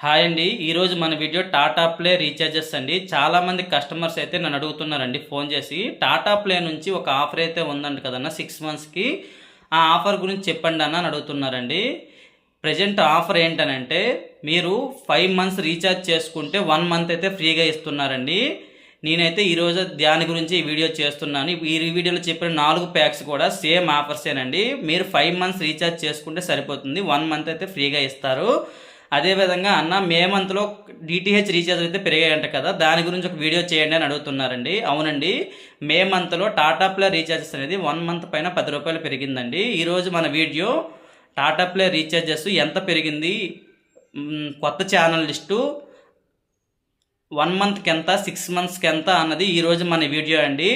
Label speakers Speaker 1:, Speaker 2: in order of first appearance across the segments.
Speaker 1: Hi అండి. ఈరోజు మన వీడియో టాటా ప్లే రీఛార్జెస్ అండి. చాలామంది కస్టమర్స్ అయితే నన్ను అడుగుతున్నారండి ఫోన్ చేసి. టాటా ప్లే నుంచి ఒక ఆఫర్ అయితే ఉందంట కదన్న 6 మంత్స్కి. ఆ ఆఫర్ గురించి చెప్పండి అన్న అని అడుగుతున్నారండి. ప్రజెంట్ ఆఫర్ ఏంటనంటే మీరు 5 మంత్స్ రీఛార్జ్ చేసుకుంటే 1 మంత్ అయితే ఫ్రీగా ఇస్తున్నారండి. నేనైతే ఈరోజు దాని గురించి ఈ వీడియో చేస్తున్నాను. ఈ వీడియోలో చెప్పిన 4 ప్యాక్స్ కూడా సేమ్ ఆఫర్సేనండి. మీరు 5 మంత్స్ రీఛార్జ్ చేసుకుంటే సరిపోతుంది. 1 మంత్ అయితే ఫ్రీగా ఇస్తారు. అదేవిధంగా అన్న మే మంత్లో డిటిహెచ్ రీఛార్జ్ అయితే పెరిగాయంట కదా, దాని గురించి ఒక వీడియో చేయండి అని అడుగుతున్నారండి. అవునండి, మే మంత్లో టాటా ప్లే రీఛార్జెస్ అనేది 1 మంత్ పైన 10 రూపాయలు పెరిగిందండి. ఈరోజు మన వీడియో టాటా ప్లే రీఛార్జెస్ ఎంత పెరిగింది, కొత్త ఛానల్ లిస్టు 1 మంత్కి ఎంత, 6 మంత్స్కి ఎంత అన్నది ఈరోజు మన వీడియో అండి.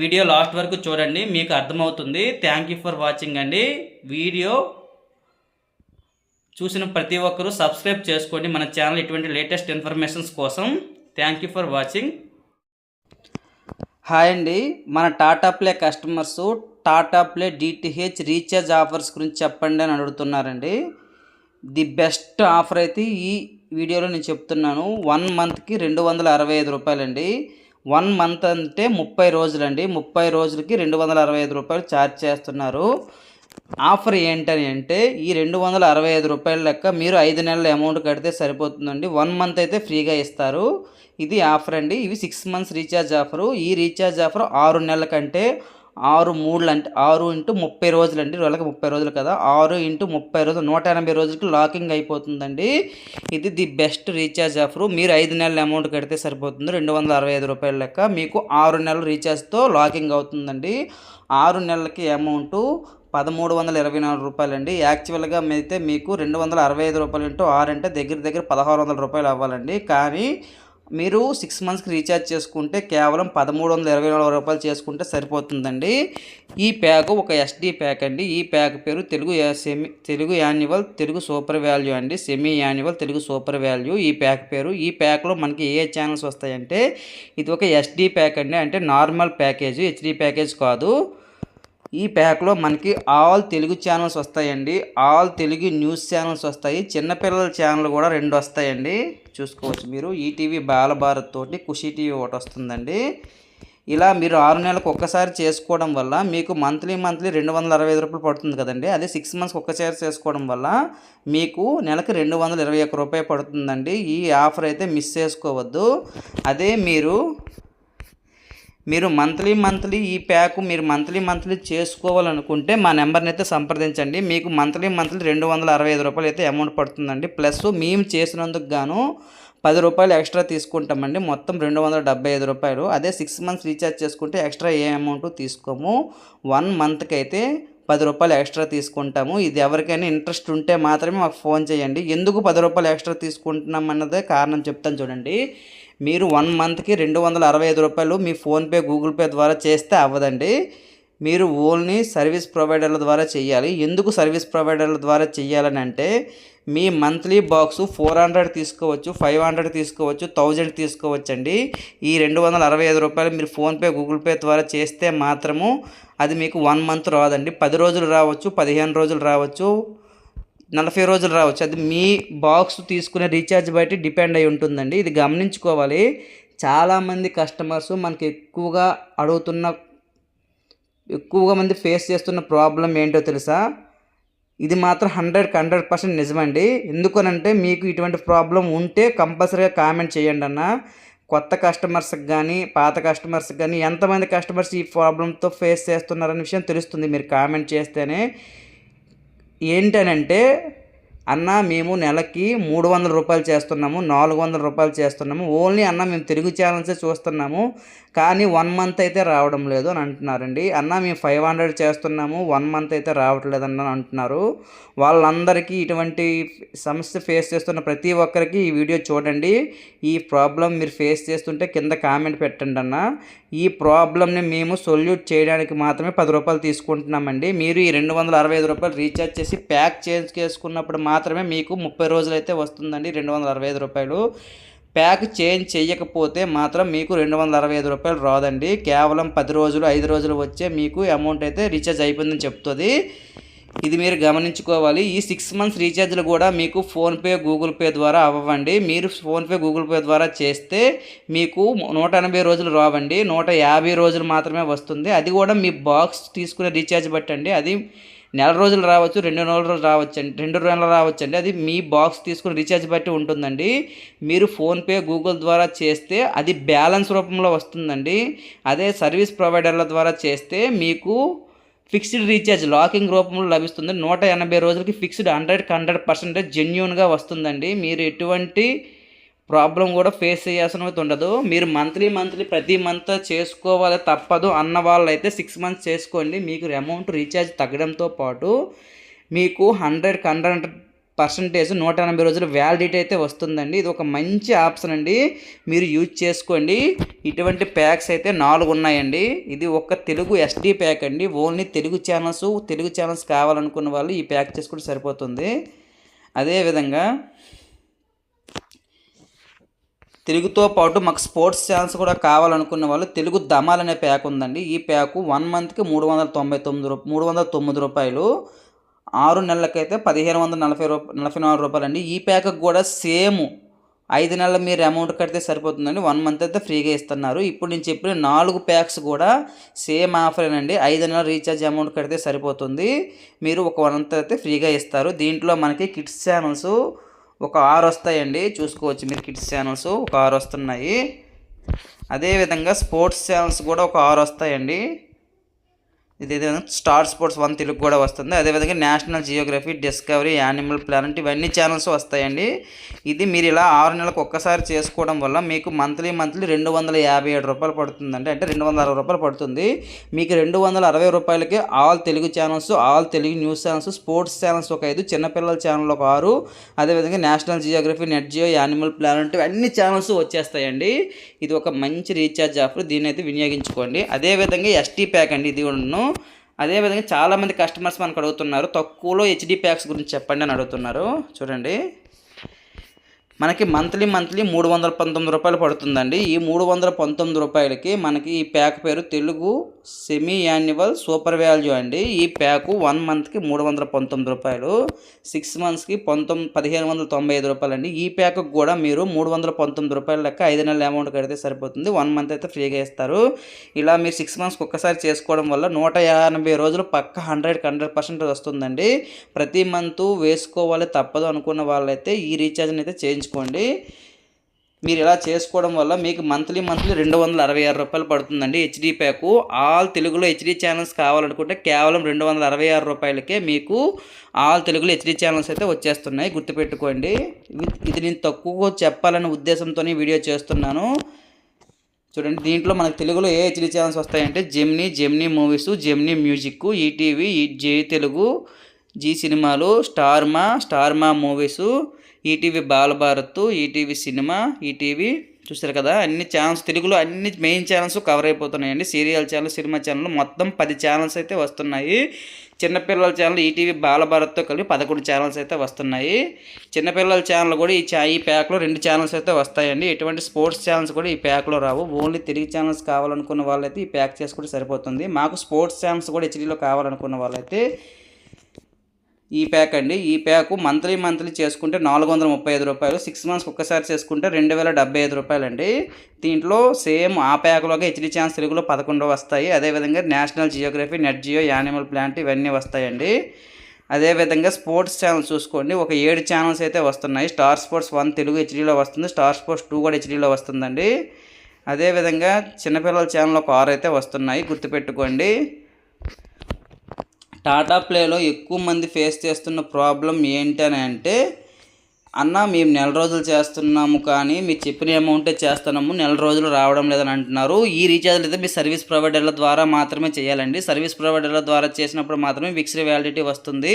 Speaker 1: వీడియో లాస్ట్ వరకు చూడండి, మీకు అర్థమవుతుంది. థ్యాంక్ యూ ఫర్ వాచింగ్ అండి. వీడియో చూసిన ప్రతి ఒక్కరూ సబ్స్క్రైబ్ చేసుకోండి మన ఛానల్ ఇటువంటి లేటెస్ట్ ఇన్ఫర్మేషన్స్ కోసం. Thank you for watching. Hi అండి, మన Tata play customers Tata play DTH recharge offers గురించి చెప్పండి అని అడుగుతున్నారండి. ది బెస్ట్ ఆఫర్ అయితే ఈ వీడియోలో నేను చెప్తున్నాను. 1 మంత్కి 265 రూపాయలండి. 1 మంత్ అంటే 30 రోజులండి. 30 రోజులకి 265 రూపాయలు ఛార్జ్ చేస్తున్నారు. ఆఫర్ ఏంటని అంటే ఈ 265 రూపాయల లెక్క మీరు 5 నెలల అమౌంట్ కడితే సరిపోతుందండి. 1 మంత్ అయితే ఫ్రీగా ఇస్తారు. ఇది ఆఫర్ అండి. ఇవి 6 మంత్స్ రీఛార్జ్ ఆఫరు. ఈ రీఛార్జ్ ఆఫర్ 6 నెలల కంటే 6 3 అంటే 6 ఇంటూ 30 రోజులండి. రోజులకి 30 రోజులు కదా, 6 ఇంటూ 30 రోజులు 180 రోజులకి లాకింగ్ అయిపోతుందండి. ఇది ది బెస్ట్ రీఛార్జ్ ఆఫరు. మీరు 5 నెలల అమౌంట్ కడితే సరిపోతుంది. 265 రూపాయల లెక్క మీకు 6 నెలల రీఛార్జ్తో లాకింగ్ అవుతుందండి. 6 నెలలకి అమౌంటు 1324 రూపాయలండి. యాక్చువల్గా అయితే మీకు 265 రూపాయలు ఇంటూ 6 అంటే దగ్గర 1600 రూపాయలు అవ్వాలండి. కానీ మీరు 6 మంత్స్కి రీఛార్జ్ చేసుకుంటే కేవలం 1324 రూపాయలు చేసుకుంటే సరిపోతుందండి. ఈ ప్యాక్ ఒక ఎస్డి ప్యాక్ అండి. ఈ ప్యాక్ పేరు Telugu annual Telugu super value అండి. Semi annual Telugu super value ఈ ప్యాక్ పేరు. ఈ ప్యాక్లో మనకి ఏ ఛానల్స్ వస్తాయంటే ఇది ఒక ఎస్డి ప్యాక్ అండి. అంటే నార్మల్ ప్యాకేజ్, హెచ్డి ప్యాకేజ్ కాదు. ఈ ప్యాక్లో మనకి ఆల్ తెలుగు ఛానల్స్ వస్తాయండి. ఆల్ తెలుగు న్యూస్ ఛానల్స్ వస్తాయి. చిన్నపిల్లల ఛానల్ కూడా 2 వస్తాయండి. చూసుకోవచ్చు మీరు. ఈటీవీ బాలభారత్ తోటి ఖుషి టీవీ ఒకటి వస్తుందండి. ఇలా మీరు 6 నెలలకు ఒక్కసారి చేసుకోవడం వల్ల మీకు మంత్లీ 265 రూపాయలు పడుతుంది కదండి. అదే 6 మంత్స్కి ఒక్కసారి చేసుకోవడం వల్ల మీకు నెలకు 221 రూపాయలు పడుతుందండి. ఈ ఆఫర్ అయితే మిస్ చేసుకోవద్దు. అదే మీరు మంత్లీ ఈ ప్యాక్ మీరు మంత్లీ చేసుకోవాలనుకుంటే మా నెంబర్ని అయితే సంప్రదించండి. మీకు మంత్లీ 265 రూపాయలు అయితే అమౌంట్ పడుతుందండి. ప్లస్ మేము చేసినందుకు గాను 10 రూపాయలు ఎక్స్ట్రా తీసుకుంటామండి. మొత్తం 275 రూపాయలు. అదే 6 మంత్స్ రీఛార్జ్ చేసుకుంటే ఎక్స్ట్రా ఏ అమౌంట్ తీసుకోము. 1 మంత్కి అయితే 10 రూపాయలు ఎక్స్ట్రా తీసుకుంటాము. ఇది ఎవరికైనా ఇంట్రెస్ట్ ఉంటే మాత్రమే మాకు ఫోన్ చేయండి. ఎందుకు 10 రూపాయలు ఎక్స్ట్రా తీసుకుంటున్నాం అన్నదే కారణం చెప్తాను చూడండి. మీరు 1 మంత్కి 265 రూపాయలు మీ ఫోన్పే గూగుల్ పే ద్వారా చేస్తే అవ్వదండి. మీరు ఓన్లీ సర్వీస్ ప్రొవైడర్ల ద్వారా చేయాలి. ఎందుకు సర్వీస్ ప్రొవైడర్ల ద్వారా చేయాలని అంటే మీ మంత్లీ బాక్స్ 400 తీసుకోవచ్చు, 500 తీసుకోవచ్చు, 1000 తీసుకోవచ్చు అండి. ఈ 265 రూపాయలు మీరు ఫోన్పే గూగుల్ పే ద్వారా చేస్తే మాత్రము అది మీకు 1 మంత్ రాదండి. 10 రోజులు రావచ్చు, 15 రోజులు రావచ్చు, 40 రోజులు రావచ్చు. అది మీ బాక్స్ తీసుకునే రీఛార్జ్ బట్టి డిపెండ్ అయి ఉంటుందండి. ఇది గమనించుకోవాలి. చాలామంది కస్టమర్స్ మనకి ఎక్కువగా మంది ఫేస్ చేస్తున్న ప్రాబ్లం ఏంటో తెలుసా? ఇది మాత్రం 100% నిజమండి. ఎందుకనంటే మీకు ఇటువంటి ప్రాబ్లం ఉంటే కంపల్సరీగా కామెంట్ చేయండి అన్న. కొత్త కస్టమర్స్కి కానీ పాత కస్టమర్స్కి కానీ ఎంతమంది కస్టమర్స్ ఈ ప్రాబ్లంతో ఫేస్ చేస్తున్నారనే విషయం తెలుస్తుంది మీరు కామెంట్ చేస్తేనే. ఏంటనంటే అన్న మేము నెలకి 300 రూపాయలు చేస్తున్నాము, 400 రూపాయలు చేస్తున్నాము. ఓన్లీ అన్న మేము తెలుగు ఛానల్సే చూస్తున్నాము, కానీ 1 మంత్ అయితే రావడం లేదు అని అంటున్నారండి. అన్న మేము 500 చేస్తున్నాము, 1 మంత్ అయితే రావట్లేదన్న అంటున్నారు. వాళ్ళందరికీ ఇటువంటి సమస్య ఫేస్ చేస్తున్న ప్రతి ఒక్కరికి ఈ వీడియో చూడండి. ఈ ప్రాబ్లం మీరు ఫేస్ చేస్తుంటే కింద కామెంట్ పెట్టండి అన్న. ఈ ప్రాబ్లమ్ని మేము సొల్యూట్ చేయడానికి మాత్రమే 10 రూపాయలు తీసుకుంటున్నామండి. మీరు ఈ 265 రూపాయలు రీఛార్జ్ చేసి ప్యాక్ చేంజ్ చేసుకున్నప్పుడు మాత్రమే మీకు 30 రోజులు అయితే వస్తుందండి 265 రూపాయలు. ప్యాక్ చేంజ్ చేయకపోతే మాత్రం మీకు 265 రూపాయలు రాదండి. కేవలం 10 రోజులు 5 రోజులు వచ్చే మీకు అమౌంట్ అయితే రీఛార్జ్ అయిపోయిందని చెప్తుంది. ఇది మీరు గమనించుకోవాలి. ఈ 6 మంత్స్ రీఛార్జ్లు కూడా మీకు ఫోన్పే, గూగుల్ పే ద్వారా అవ్వండి. మీరు ఫోన్పే, గూగుల్ పే ద్వారా చేస్తే మీకు 180 రోజులు రావండి, 150 రోజులు మాత్రమే వస్తుంది. అది కూడా మీ బాక్స్ తీసుకునే రీఛార్జ్ బట్టండి. అది నెల రోజులు రావచ్చు, 2 నెలలు రావచ్చండి, 2 నెలలు రావచ్చండి. అది మీ బాక్స్ తీసుకుని రీఛార్జ్ బట్టి ఉంటుందండి. మీరు ఫోన్పే, గూగుల్ ద్వారా చేస్తే అది బ్యాలెన్స్ రూపంలో వస్తుందండి. అదే సర్వీస్ ప్రొవైడర్ల ద్వారా చేస్తే మీకు ఫిక్స్డ్ రీఛార్జ్ లాకింగ్ రూపంలో లభిస్తుంది. 180 రోజులకి ఫిక్స్డ్ 100% జెన్యూన్గా వస్తుందండి. మీరు ఎటువంటి ప్రాబ్లం కూడా ఫేస్ చేయాల్సిన ఉండదు. మీరు మంత్లీ ప్రతి మంత్ చేసుకోవాలి తప్పదు అన్న వాళ్ళైతే 6 మంత్స్ చేసుకోండి. మీకు అమౌంట్ రీఛార్జ్ తగ్గడంతో పాటు మీకు 100% 180 రోజులు వ్యాలిడిటీ అయితే వస్తుందండి. ఇది ఒక మంచి ఆప్షన్ అండి, మీరు యూజ్ చేసుకోండి. ఇటువంటి ప్యాక్స్ అయితే 4 ఉన్నాయండి. ఇది ఒక తెలుగు SD ప్యాక్ అండి. ఓన్లీ తెలుగు ఛానల్స్ కావాలనుకున్న వాళ్ళు ఈ ప్యాక్ చేసుకుంటే సరిపోతుంది. అదేవిధంగా తెలుగుతో పాటు మాకు స్పోర్ట్స్ ఛానల్స్ కూడా కావాలనుకున్న వాళ్ళు తెలుగు ధమాల్ అనే ప్యాక్ ఉందండి. ఈ ప్యాకు 1 మంత్కి 309 రూపాయలు, 6 నెలలకైతే 1544 రూపాయలు అండి. ఈ ప్యాక్ కూడా సేమ్ 5 నెలలు మీరు అమౌంట్ కడితే సరిపోతుందండి. 1 మంత్ అయితే ఫ్రీగా ఇస్తున్నారు. ఇప్పుడు నేను చెప్పిన 4 ప్యాక్స్ కూడా సేమ్ ఆఫరేనండి. 5 నెలల రీఛార్జ్ అమౌంట్ కడితే సరిపోతుంది. మీరు ఒక 1 మంత్ అయితే ఫ్రీగా ఇస్తారు. దీంట్లో మనకి కిడ్స్ ఛానల్స్ ఒక 6 వస్తాయండి, చూసుకోవచ్చు మీరు. కిడ్స్ ఛానల్స్ ఒక 6 వస్తున్నాయి. అదేవిధంగా స్పోర్ట్స్ ఛానల్స్ కూడా ఒక 6 వస్తాయండి. ఇది స్టార్ స్పోర్ట్స్ 1 తెలుగు కూడా వస్తుంది. అదేవిధంగా National Geography, discovery, animal Planet ఇవన్నీ ఛానల్స్ వస్తాయండి. ఇది మీరు ఇలా 6 నెలలకు ఒక్కసారి చేసుకోవడం వల్ల మీకు మంత్లీ 257 రూపాయలు పడుతుందండి. అంటే 260 రూపాయలు పడుతుంది. మీకు 260 రూపాయలకి all Telugu channels, all Telugu news channels, sports channels ఒక 5, చిన్నపిల్లల ఛానల్ ఒక 6, అదేవిధంగా National Geographic, Nat Geo, Animal Planet అన్ని ఛానల్స్ వచ్చేస్తాయండి. ఇది ఒక మంచి రీఛార్జ్ ఆఫర్, దీన్ని అయితే వినియోగించుకోండి. అదేవిధంగా SD ప్యాక్ అండి, ఇది కూడా. అదేవిధంగా చాలామంది కస్టమర్స్ మనకు అడుగుతున్నారు, తక్కువలో HD ప్యాక్స్ గురించి చెప్పండి అని అడుగుతున్నారు. చూడండి, మనకి మంత్లీ 319 రూపాయలు పడుతుందండి. ఈ 319 రూపాయలకి మనకి ఈ ప్యాక్ పేరు Telugu semi annual super value అండి. ఈ ప్యాకు 1 మంత్కి 319 రూపాయలు, 6 మంత్స్కి 1595 రూపాయలు అండి. ఈ ప్యాక్ కూడా మీరు 319 రూపాయల లెక్క 5 నెలల అమౌంట్ కడితే సరిపోతుంది. 1 మంత్ అయితే ఫ్రీగా ఇస్తారు. ఇలా మీరు 6 మంత్స్కి ఒక్కసారి చేసుకోవడం వల్ల 150 రోజులు పక్క 100% వస్తుందండి. ప్రతి మంత్ వేసుకోవాలి తప్పదు అనుకున్న వాళ్ళైతే ఈ రీఛార్జ్ని అయితే చేయించుకోండి. మీరు ఇలా చేసుకోవడం వల్ల మీకు మంత్లీ 266 రూపాయలు పడుతుందండి. HD ప్యాకు ఆల్ తెలుగులో HD ఛానల్స్ కావాలనుకుంటే కేవలం 266 రూపాయలకే మీకు ఆల్ తెలుగులో HD ఛానల్స్ అయితే వచ్చేస్తున్నాయి, గుర్తుపెట్టుకోండి. ఇది నేను తక్కువ చెప్పాలనే ఉద్దేశంతో వీడియో చేస్తున్నాను. చూడండి, దీంట్లో మనకు తెలుగులో ఏ HD ఛానల్స్ వస్తాయంటే Gemini movies, Gemini music, ETV, Zee Telugu, Zee సినిమాలు, Star Maa movies, ETV Balabharat, ETV cinema, ETV చూస్తారు కదా. అన్ని ఛానల్స్ తెలుగులో అన్ని మెయిన్ ఛానల్స్ కవర్ అయిపోతున్నాయండి. సీరియల్ ఛానల్, సినిమా ఛానల్ మొత్తం 10 ఛానల్స్ అయితే వస్తున్నాయి. చిన్నపిల్లల ఛానల్ ఈటీవీ బాలభారత్తో కలిపి 11 ఛానల్స్ అయితే వస్తున్నాయి. చిన్నపిల్లల ఛానల్ కూడా ఈ ప్యాక్లో 2 ఛానల్స్ అయితే వస్తాయండి. ఎటువంటి స్పోర్ట్స్ ఛానల్స్ కూడా ఈ ప్యాక్లో రావు. ఓన్లీ తెలుగు ఛానల్స్ కావాలనుకున్న వాళ్ళైతే ఈ ప్యాక్ చేసుకుంటే సరిపోతుంది. మాకు స్పోర్ట్స్ ఛానల్స్ కూడా HDలో కావాలనుకున్న వాళ్ళైతే ఈ ప్యాక్ అండి. ఈ ప్యాకు మంత్లీ చేసుకుంటే 435 రూపాయలు, 6 మంత్స్కి ఒక్కసారి చేసుకుంటే 2075 రూపాయలు అండి. దీంట్లో సేమ్ ఆ ప్యాక్లోగా HD ఛానల్స్ తెలుగులో 11 వస్తాయి. అదేవిధంగా National Geographic, Nat Geo, Animal Planet ఇవన్నీ వస్తాయండి. అదేవిధంగా స్పోర్ట్స్ ఛానల్ చూసుకోండి, ఒక 7 ఛానల్స్ అయితే వస్తున్నాయి. స్టార్ స్పోర్ట్స్ 1 తెలుగు HDలో వస్తుంది, స్టార్ స్పోర్ట్స్ 2 కూడా HDలో వస్తుందండి. అదేవిధంగా చిన్నపిల్లల ఛానల్ ఒక 6 అయితే వస్తున్నాయి, గుర్తుపెట్టుకోండి. టాటా ప్లేలో ఎక్కువ మంది ఫేస్ చేస్తున్న ప్రాబ్లం ఏంటని అంటే, అన్న మేము నెల రోజులు చేస్తున్నాము కానీ మీరు చెప్పిన అమౌంటే చేస్తున్నాము, నెల రోజులు రావడం లేదని అంటున్నారు. ఈ రీఛార్జ్లు అయితే మీ సర్వీస్ ప్రొవైడర్ల ద్వారా మాత్రమే చేయాలండి. సర్వీస్ ప్రొవైడర్ల ద్వారా చేసినప్పుడు మాత్రమే ఫిక్స్డ్ వ్యాలిడిటీ వస్తుంది.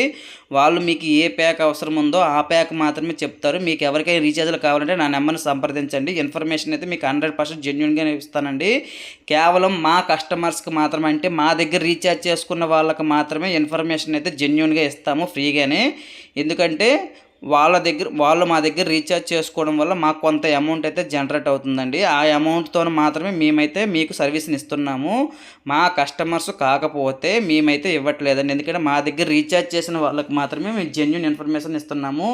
Speaker 1: వాళ్ళు మీకు ఏ ప్యాక్ అవసరం ఉందో ఆ ప్యాక్ మాత్రమే చెప్తారు. మీకు ఎవరికైనా రీఛార్జ్లు కావాలంటే నా నెంబర్ని సంప్రదించండి. ఇన్ఫర్మేషన్ అయితే మీకు 100% జెన్యూన్గానే ఇస్తానండి. కేవలం మా కస్టమర్స్కి మాత్రమే, అంటే మా దగ్గర రీఛార్జ్ చేసుకున్న వాళ్ళకి మాత్రమే ఇన్ఫర్మేషన్ అయితే జెన్యూన్గా ఇస్తాము ఫ్రీగానే. ఎందుకంటే వాళ్ళు మా దగ్గర రీఛార్జ్ చేసుకోవడం వల్ల మాకు కొంత అమౌంట్ అయితే జనరేట్ అవుతుందండి. ఆ అమౌంట్‌తో మాత్రమే మేమైతే మీకు సర్వీస్‌ని ఇస్తున్నాము. మా కస్టమర్స్ కాకపోతే మేమైతే ఇవ్వట్లేదండి. ఎందుకంటే మా దగ్గర రీఛార్జ్ చేసిన వాళ్ళకి మాత్రమే మేము జెన్యూన్ ఇన్ఫర్మేషన్ ఇస్తున్నాము.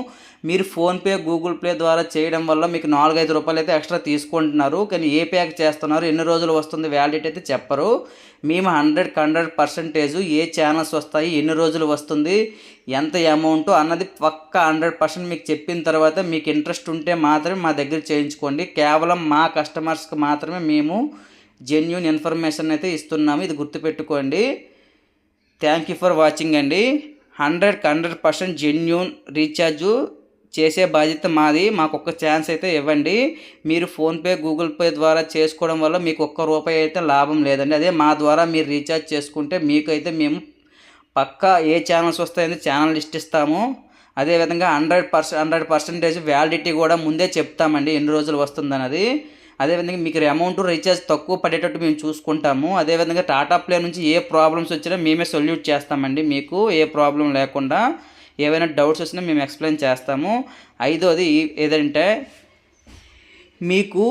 Speaker 1: మీరు ఫోన్‌పే, గూగుల్ పే ద్వారా చేయడం వల్ల మీకు 4, 5 రూపాయలు అయితే ఎక్స్ట్రా తీసుకుంటున్నారు. కానీ ఏ ప్యాక్ చేస్తున్నారు, ఎన్ని రోజులు వస్తుంది వ్యాలిడిటీ అయితే చెప్పరు. మేము 100% ఏ ఛానల్స్ వస్తాయి, ఎన్ని రోజులు వస్తుంది, ఎంత అమౌంట్ అన్నది పక్కా 100% మీకు చెప్పిన తర్వాత మీకు ఇంట్రెస్ట్ ఉంటే మాత్రమే మా దగ్గర చేయించుకోండి. కేవలం మా కస్టమర్స్కి మాత్రమే మేము జెన్యూన్ ఇన్ఫర్మేషన్ అయితే ఇస్తున్నాము. ఇది గుర్తుపెట్టుకోండి. థ్యాంక్ యూ ఫర్ వాచింగ్ అండి. 100% జెన్యూన్ రీఛార్జు చేసే బాధ్యత మాది. మాకు ఒక్క ఛాన్స్ అయితే ఇవ్వండి. మీరు ఫోన్పే, గూగుల్ పే ద్వారా చేసుకోవడం వల్ల మీకు ఒక్క రూపాయి అయితే లాభం లేదండి. అదే మా ద్వారా మీరు రీఛార్జ్ చేసుకుంటే మీకైతే మేము పక్కా ఏ ఛానల్స్ వస్తాయని ఛానల్ లిస్ట్ ఇస్తాము. అదేవిధంగా 100% వ్యాలిడిటీ కూడా ముందే చెప్తామండి, ఎన్ని రోజులు వస్తుందన్నది. అదేవిధంగా మీకు అమౌంట్ రీఛార్జ్ తక్కువ పడేటట్టు మేము చూసుకుంటాము. అదేవిధంగా టాటా ప్లే నుంచి ఏ ప్రాబ్లమ్స్ వచ్చినా మేమే సొల్యూట్ చేస్తామండి. మీకు ఏ ప్రాబ్లం లేకుండా ఏవైనా డౌట్స్ వచ్చినా మేము ఎక్స్ప్లెయిన్ చేస్తాము. ఐదోది ఏదంటే మీకు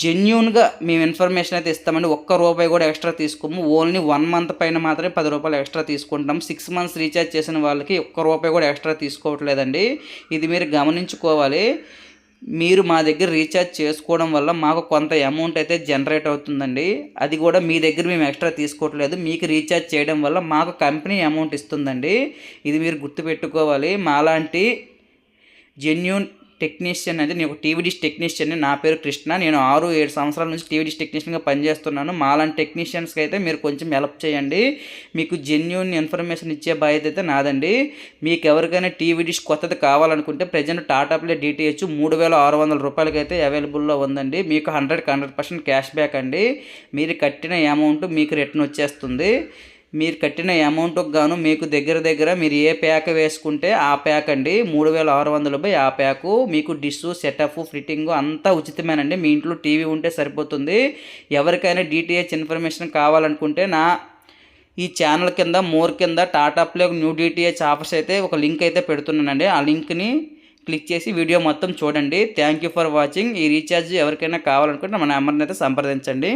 Speaker 1: జెన్యూన్గా మేము ఇన్ఫర్మేషన్ అయితే ఇస్తామండి. ఒక్క రూపాయి కూడా ఎక్స్ట్రా తీసుకోము. ఓన్లీ 1 మంత్ పైన మాత్రమే 10 రూపాయలు ఎక్స్ట్రా తీసుకుంటాం. 6 మంత్స్ రీఛార్జ్ చేసిన వాళ్ళకి ఒక్క రూపాయి కూడా ఎక్స్ట్రా తీసుకోవట్లేదండి. ఇది మీరు గమనించుకోవాలి. మీరు మా దగ్గర రీఛార్జ్ చేసుకోవడం వల్ల మాకు కొంత అమౌంట్ అయితే జనరేట్ అవుతుందండి. అది కూడా మీ దగ్గర మేము ఎక్స్ట్రా తీసుకోవట్లేదు. మీకు రీఛార్జ్ చేయడం వల్ల మాకు కంపెనీ అమౌంట్ ఇస్తుందండి. ఇది మీరు గుర్తుపెట్టుకోవాలి. మాలాంటి జెన్యూన్ టెక్నీషియన్ అంటే నేను ఒక టీవీ డిష్ టెక్నీషియన్ని. నా పేరు కృష్ణ. నేను 6-7 సంవత్సరాల నుంచి టీవీ డిష్ టెక్నీషియన్గా పనిచేస్తున్నాను. మాలాంటి టెక్నీషియన్స్కి అయితే మీరు కొంచెం హెల్ప్ చేయండి. మీకు జెన్యూన్ ఇన్ఫర్మేషన్ ఇచ్చే బాధ్యత అయితే నాదండి. మీకు ఎవరికైనా టీవీ డిష్ కొత్తది కావాలనుకుంటే ప్రజెంట్ టాటా ప్లే DTH 3600 రూపాయలకి అయితే అవైలబుల్లో ఉందండి. మీకు 100% క్యాష్ బ్యాక్ అండి. మీరు కట్టిన అమౌంట్ మీకు రిటర్న్ వచ్చేస్తుంది. మీరు కట్టిన అమౌంట్కి గాను మీకు దగ్గర మీరు ఏ ప్యాక్ వేసుకుంటే ఆ ప్యాక్ అండి. 3600 ఆ ప్యాకు. మీకు డిష్, సెటప్, ఫిట్టింగ్ అంతా ఉచితమేనండి. మీ ఇంట్లో టీవీ ఉంటే సరిపోతుంది. ఎవరికైనా DTH ఇన్ఫర్మేషన్ కావాలనుకుంటే ఈ ఛానల్ కింద మోర్ కింద Tata play new DTH offers అయితే ఒక లింక్ అయితే పెడుతున్నానండి. ఆ లింక్ని క్లిక్ చేసి వీడియో మొత్తం చూడండి. Thank you for watching. ఈ రీఛార్జ్ ఎవరికైనా కావాలనుకుంటే మన నెంబర్ని అయితే సంప్రదించండి.